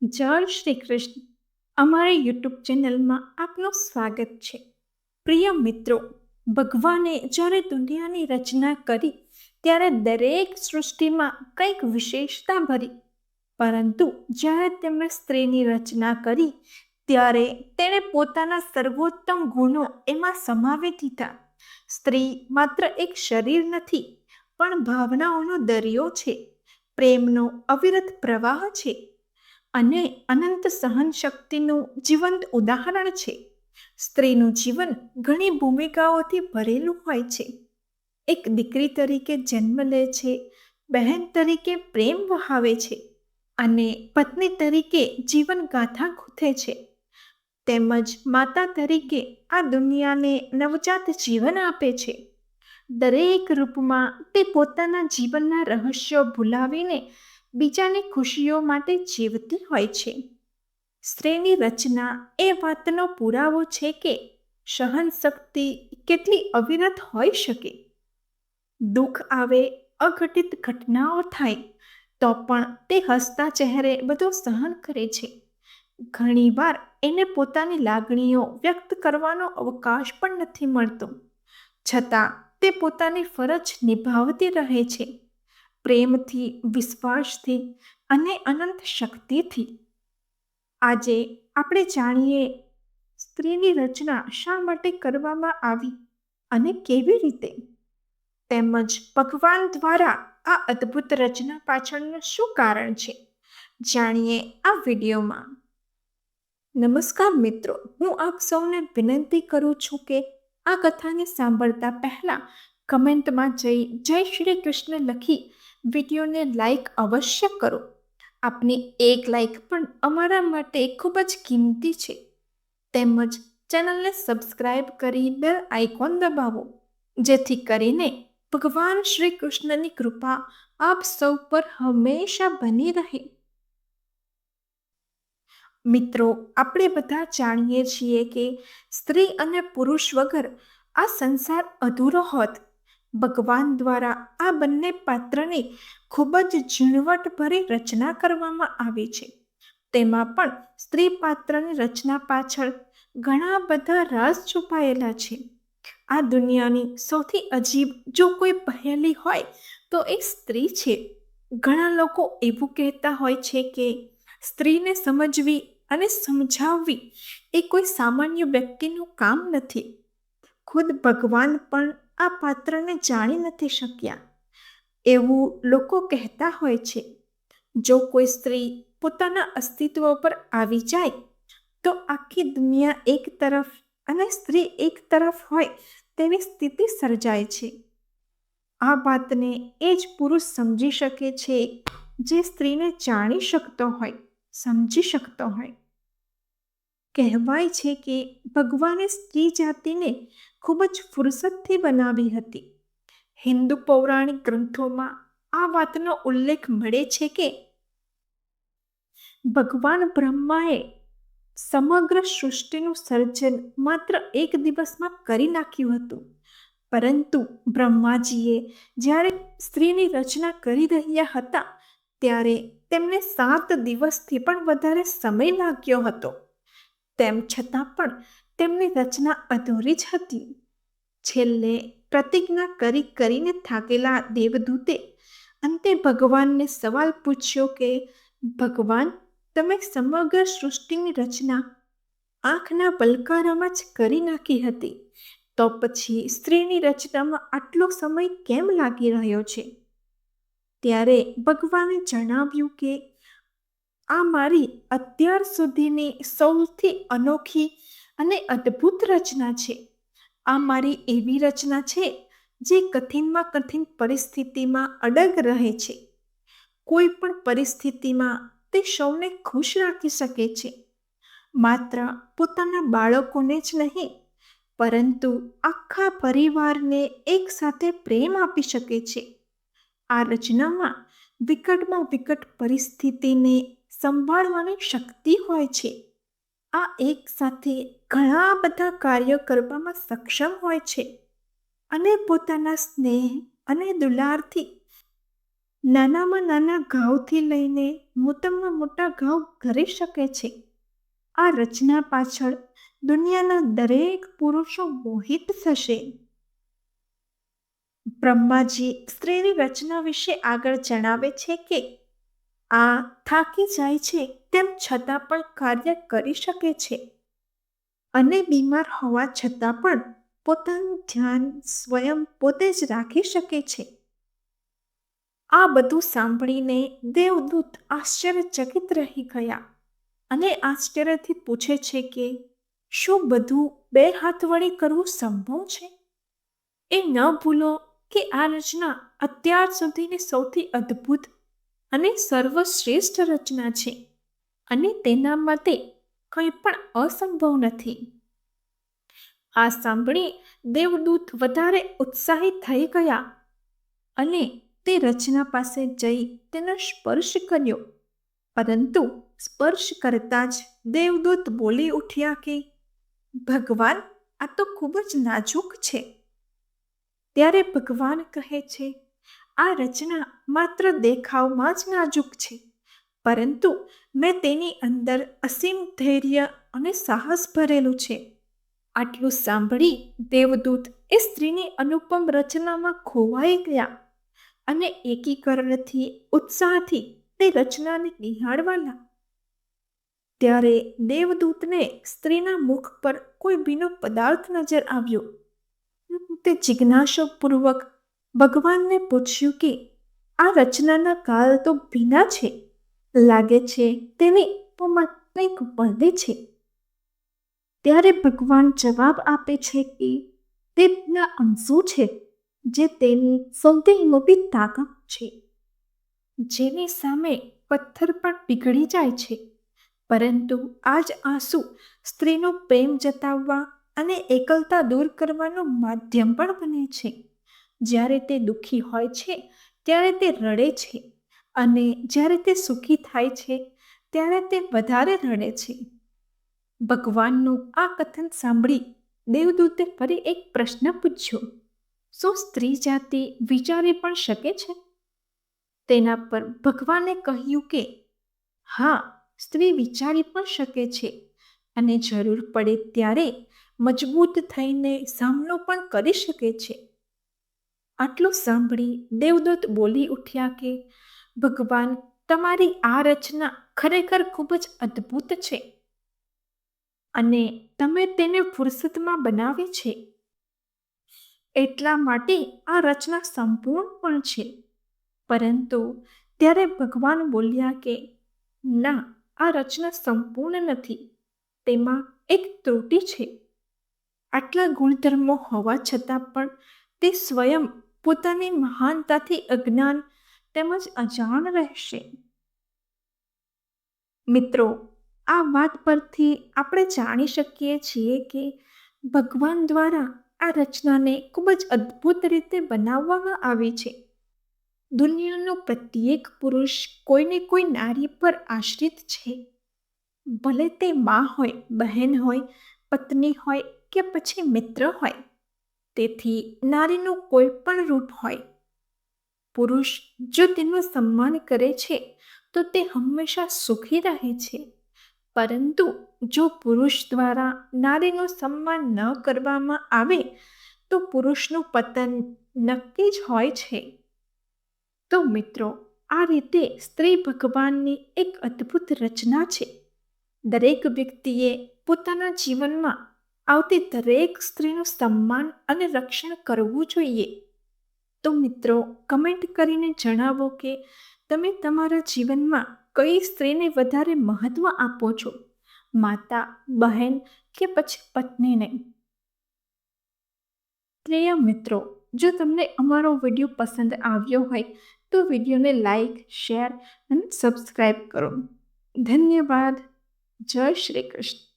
જય શ્રી કૃષ્ણ. અમારી યુટ્યુબ ચેનલમાં આપનું સ્વાગત છે. પ્રિય મિત્રો, ભગવાને જ્યારે દુનિયાની રચના કરી ત્યારે દરેક સૃષ્ટિમાં કંઈક વિશેષતા ભરી, પરંતુ જ્યારે તેમણે સ્ત્રીની રચના કરી ત્યારે તેણે પોતાના સર્વોત્તમ ગુણો એમાં સમાવી દીધા. સ્ત્રી માત્ર એક શરીર નથી, પણ ભાવનાઓનો દરિયો છે, પ્રેમનો અવિરત પ્રવાહ છે અને અનંત સહનશક્તિનું જીવંત ઉદાહરણ છે. સ્ત્રીનું જીવન ઘણી ભૂમિકાઓથી ભરેલું હોય છે. એક દીકરી તરીકે જન્મ લે છે, બહેન તરીકે પ્રેમ વહાવે છે અને પત્ની તરીકે જીવન ગાથા ગૂંથે છે, તેમજ માતા તરીકે આ દુનિયાને નવજાત જીવન આપે છે. દરેક રૂપમાં તે પોતાના જીવનના રહસ્યો ભૂલાવીને બીજાની ખુશીઓ માટે જીવતી હોય છે. સ્ત્રીની રચના એ વાતનો પુરાવો છે કે સહનશક્તિ કેટલી અવિરત હોઈ શકે. દુઃખ આવે, અઘટિત ઘટનાઓ થાય તો પણ તે હસતા ચહેરે બધું સહન કરે છે. ઘણીવાર એને પોતાની લાગણીઓ વ્યક્ત કરવાનો અવકાશ પણ નથી મળતો, છતાં તે પોતાની ફરજ નિભાવતી રહે છે, પ્રેમથી, વિશ્વાસથી અને અનંત શક્તિથી. આજે આપણે જાણીએ સ્ત્રીની રચના શા માટે કરવામાં આવી અને કેવી રીતે, તેમજ ભગવાન દ્વારા આ અદ્ભુત રચના પાછળનું શું કારણ છે, જાણીએ આ વિડીયોમાં. નમસ્કાર મિત્રો, હું આપ સૌને વિનંતી કરું છું કે આ કથાને સાંભળતા પહેલા કમેન્ટમાં જય શ્રી કૃષ્ણ લખી વિડીયોને લાઈક અવશ્ય કરો. આપની એક લાઈક પણ અમારા માટે ખૂબ જ કિંમતી છે. તેમજ ચેનલને સબસ્ક્રાઇબ કરી બેલ આઇકોન દબાવો, જેથી કરીને ભગવાન શ્રી કૃષ્ણની કૃપા આપ સૌ પર હંમેશા બની રહે. મિત્રો, આપણે બધા જાણીએ છીએ કે સ્ત્રી અને પુરુષ વગર આ સંસાર અધૂરો હોત. ભગવાન દ્વારા આ બંને પાત્રની ખૂબ જ ઝીણવટભરી રચના કરવામાં આવી છે. તેમાં પણ સ્ત્રી પાત્રની રચના પાછળ ઘણા બધા રાઝ છુપાયેલા છે. આ દુનિયાની સૌથી અજીબ જો કોઈ પહેલી હોય તો એ સ્ત્રી છે. ઘણા લોકો એવું કહેતા હોય છે કે સ્ત્રીને સમજવી અને સમજાવવી એ કોઈ સામાન્ય વ્યક્તિનું કામ નથી. ખુદ ભગવાન પણ આ પાત્રને જાણી નથી શક્યા, એવું લોકો કહેતા હોય છે. જો કોઈ સ્ત્રી પોતાના અસ્તિત્વ પર આવી જાય તો આખી દુનિયા એક તરફ અને સ્ત્રી એક તરફ હોય તેવી સ્થિતિ સર્જાય છે. આ વાતને એ જ પુરુષ સમજી શકે છે જે સ્ત્રીને જાણી શકતો હોય, સમજી શકતો હોય. કહેવાય છે કે ભગવાને સ્ત્રી જાતિને ખૂબ જ ફુરસદથી બનાવી હતી. હિન્દુ પૌરાણિક ગ્રંથોમાં આ વાતનો ઉલ્લેખ મળે છે કે ભગવાન બ્રહ્માએ સમગ્ર સૃષ્ટિનું સર્જન માત્ર એક દિવસમાં કરી નાખ્યું હતું, પરંતુ બ્રહ્માજીએ જ્યારે સ્ત્રીની રચના કરી રહ્યા હતા ત્યારે તેમને 7 દિવસથી પણ વધારે સમય લાગ્યો હતો. તેમ છતાં પણ તેમની રચના અધૂરી જ હતી. છેલ્લે પ્રતિજ્ઞા કરીને થાકેલા દેવદૂતે અંતે ભગવાનને સવાલ પૂછ્યો કે ભગવાન, તમે સમગ્ર સૃષ્ટિની રચના આંખના પલકારામાં જ કરી નાખી હતી, તો પછી સ્ત્રીની રચનામાં આટલો સમય કેમ લાગી રહ્યો છે? ત્યારે ભગવાને જણાવ્યું કે આ મારી અત્યાર સુધીની સૌથી અનોખી અને અદ્ભુત રચના છે. આ મારી એવી રચના છે જે કઠિનમાં કઠિન પરિસ્થિતિમાં અડગ રહે છે. કોઈ પણ પરિસ્થિતિમાં તે સૌને ખુશ રાખી શકે છે. માત્ર પોતાના બાળકોને જ નહીં, પરંતુ આખા પરિવારને એક સાથે પ્રેમ આપી શકે છે. આ રચનામાં વિકટમાં વિકટ પરિસ્થિતિને સંભાળવાની શક્તિ હોય છે. આ એક સાથે ઘણા બધા કાર્યો કરવામાં સક્ષમ હોય છે અને પોતાના સ્નેહ અને દુલારથી નાનામાં નાના ઘાવથી લઈને મોટામાં મોટા ઘાવ કરી શકે છે. આ રચના પાછળ દુનિયાના દરેક પુરુષો મોહિત થશે. બ્રહ્માજી સ્ત્રીની રચના વિશે આગળ જણાવે છે કે આ થાકી જાય છે તેમ છતાં પણ કાર્ય કરી શકે છે અને બીમાર હોવા છતાં પણ પોતાનું ધ્યાન સ્વયં પોતે જ રાખી શકે છે. આ બધું સાંભળીને દેવદૂત આશ્ચર્યચકિત રહી ગયા અને આશ્ચર્યથી પૂછે છે કે શું બધું બે હાથ વડે કરવું સંભવ છે? એ ન ભૂલો કે આ રચના અત્યાર સુધીની સૌથી અદ્ભુત અને સર્વશ્રેષ્ઠ રચના છે અને તેના માટે કંઈ પણ અસંભવ નથી. આ સાંભળી દેવદૂત વધારે ઉત્સાહિત થઈ ગયા અને તે રચના પાસે જઈ તેનો સ્પર્શ કર્યો. પરંતુ સ્પર્શ કરતાં જ દેવદૂત બોલી ઉઠ્યા કે ભગવાન, આ તો ખૂબ જ નાજુક છે. ત્યારે ભગવાન કહે છે, આ રચના માત્ર દેખાવમાં જ નાજુક છે, પરંતુ મેં તેની અંદર અસીમ ધૈર્ય અને સાહસ ભરેલું છે. આટલું સાંભળી દેવદૂત એ સ્ત્રીની અનુપમ રચનામાં ખોવાઈ ગયા અને એકીકરણથી ઉત્સાહથી તે રચનાને નિહાળવાના. ત્યારે દેવદૂતને સ્ત્રીના મુખ પર કોઈ ભીનો પદાર્થ નજર આવ્યો. તે જિજ્ઞાસાપૂર્વક ભગવાનને પૂછ્યું કે આ રચનાના ગાલ તો ભીના છે, લાગે છે તેની ઉપમાં કંઈક વધે છે. ત્યારે ભગવાન જવાબ આપે છે કે તે તેના અંશો છે, જે તેની સૌથી મોટી તાકાત છે, જેની સામે પથ્થર પણ પીગળી જાય છે. પરંતુ આ જ આંસુ સ્ત્રીનો પ્રેમ જતાવવા અને એકલતા દૂર કરવાનું માધ્યમ પણ બને છે. જ્યારે તે દુઃખી હોય છે ત્યારે તે રડે છે અને જ્યારે તે સુખી થાય છે ત્યારે તે વધારે રડે છે. ભગવાનનું આ કથન સાંભળી દેવદૂતે ફરી એક પ્રશ્ન પૂછ્યો, શું સ્ત્રી જાતિ વિચારી પણ શકે છે? તેના પર ભગવાને કહ્યું કે હા, સ્ત્રી વિચારી પણ શકે છે અને જરૂર પડે ત્યારે મજબૂત થઈને સામનો પણ કરી શકે છે. આટલું સાંભળી દેવદૂત બોલી ઉઠ્યા કે ભગવાન, તમારી આ રચના ખરેખર ખૂબ જ અદ્ભુત છે અને તમે તેને ફુરસતમાં બનાવી છે. એટલા માટે આ રચના સંપૂર્ણ પણ છે. પરંતુ ત્યારે ભગવાન બોલ્યા કે ના, આ રચના સંપૂર્ણ નથી, તેમાં એક ત્રુટિ છે. આટલા ગુણધર્મો હોવા છતાં પણ તે સ્વયં પોતાની મહાનતાથી અજ્ઞાન તેમજ અજાણ રહેશે. મિત્રો, આ વાત પરથી આપણે જાણી શકીએ છીએ કે ભગવાન દ્વારા આ રચનાને ખૂબ જ અદ્ભુત રીતે બનાવવામાં આવી છે. દુનિયાનો પ્રત્યેક પુરુષ કોઈને કોઈ નારી પર આશ્રિત છે. ભલે તે મા હોય, બહેન હોય, પત્ની હોય કે પછી મિત્ર હોય. તેથી નારીનું કોઈ પણ રૂપ હોય, પુરુષ જો તેનું સન્માન કરે છે તો તે હંમેશા સુખી રહે છે. પરંતુ જો પુરુષ દ્વારા નારીનું સન્માન ન કરવામાં આવે તો પુરુષનું પતન નક્કી જ હોય છે. તો મિત્રો, આ રીતે સ્ત્રી ભગવાનની એક અદ્ભુત રચના છે. દરેક વ્યક્તિએ પોતાના જીવનમાં આવતી દરેક સ્ત્રીનું સન્માન અને રક્ષણ કરવું જોઈએ. તો મિત્રો, કમેન્ટ કરીને જણાવો કે તમે તમારા જીવનમાં કઈ સ્ત્રીને વધારે મહત્વ આપો છો, માતા, બહેન કે પછી પત્નીને. પ્રિય મિત્રો, જો તમને અમારો વિડીયો પસંદ આવ્યો હોય તો વિડીયોને લાઈક, શેર અને સબસ્ક્રાઈબ કરો. ધન્યવાદ. જય શ્રી કૃષ્ણ.